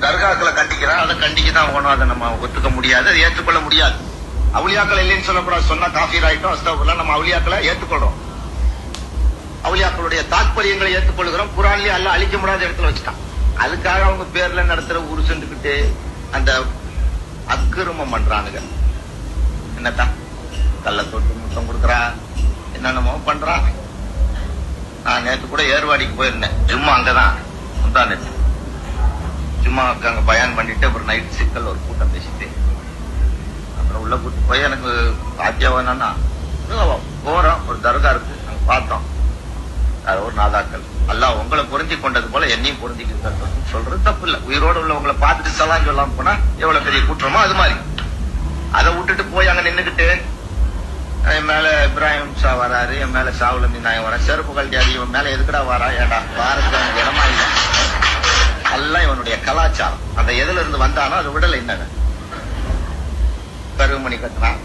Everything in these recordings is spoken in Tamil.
தர்காக்களை கண்டிக்கிறான், அதை கண்டிக்கதான் போனோம். அதை நம்ம ஒத்துக்க முடியாது, அதை ஏற்றுக்கொள்ள முடியாது. அவுலியாக்கள் இல்லைன்னு சொல்லக்கூடாது, சொன்னா காஃபீர் ஆயிட்டோம். அஸ்தக்ஃபிருல்லாஹ், நம்ம அவுலியாக்களை ஏற்றுக்கொள்றோம், அவுலியாக்களுடைய தாற்பயங்களை ஏற்றுக்கொள்கிறோம். குர்ஆன்லயே அல்லாஹ் அழிக்க முடியாத இடத்துல வச்சுட்டான். அதுக்காக அவங்க பேர்ல நடத்துற ஊரு சென்றுக்கிட்டு அந்த அக்கிரமம் பண்றானுங்க. என்னத்தான் கள்ள தொட்டு முத்தம் கொடுக்குறா, என்னென்னமோ பண்றான். நான் நேற்று கூட ஏர்வாடிக்கு போயிருந்தேன், ஜும்மா அங்கதான் முந்தா நேற்று ஜும்மாவுக்கு அங்க பயான் பண்ணிட்டு அப்புறம் நைட் சிக்கல் ஒரு கூட்டம் பேசிட்டு அப்புறம் உள்ள கூட்டு போய் எனக்கு ஆத்தியாவனா போறோம். ஒரு தர்கா இருக்கு, அங்க பார்த்தோம். அது ஒரு நாதாக்கள், அல்லாஹ் உங்களை பொருந்தி கொண்டது போல என்னையும் பொருந்திக்கிட்டு சொல்றது தப்பு இல்ல. உயிரோடு உள்ளவங்களை பார்த்துட்டு சலாம் சொல்லாம போனா எவ்வளவு பெரிய குற்றமோ அது மாதிரி. அதை விட்டுட்டு போய் அங்க நின்னுக்கிட்டு என் மேல இப்ராஹிம் ஷா வராரு, என் மேல ஷாவுல் அமீன் நாயகம் வரேன், செருப்பு கழட்டி அடி, இவன் மேல எதுக்குடா வரா, ஏடா பாரத் இடமா இல்லை. எல்லாம் இவனுடைய கலாச்சாரம். அந்த எதுல இருந்து வந்தானோ அது விடல. என்னங்க கருமணி கட்டினான்,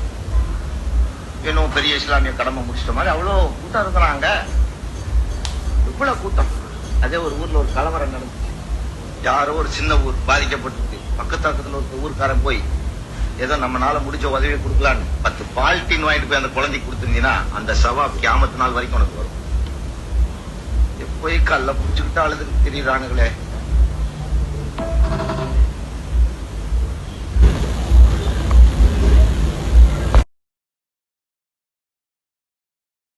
இன்னும் பெரிய இஸ்லாமிய கடமை முடிச்சிட்ட மாதிரி அவ்வளவு கூட்டம் இருக்கிறாங்க. இவ்வளவு கூட்டம். அதே ஒரு ஊர்ல ஒரு கலவரம் நடந்துச்சு. யாரோ ஒரு சின்ன ஊர் பாதிக்கப்பட்டு பக்கத்துல ஒரு ஊர்க்காரன் போய் ஏதோ நம்மளால முடிஞ்ச உதவியை கொடுக்கலான்னு 10 பால்டீன் வாங்கிட்டு போய் அந்த குழந்தைக்கு கொடுத்துருந்தீங்கன்னா அந்த சவாப் கியாமத்து நாள் வரைக்கும் உனக்கு வரும். போய் கல்ல புடிச்சுக்கிட்டு அழுதுக்கு திரியிறானுங்களே.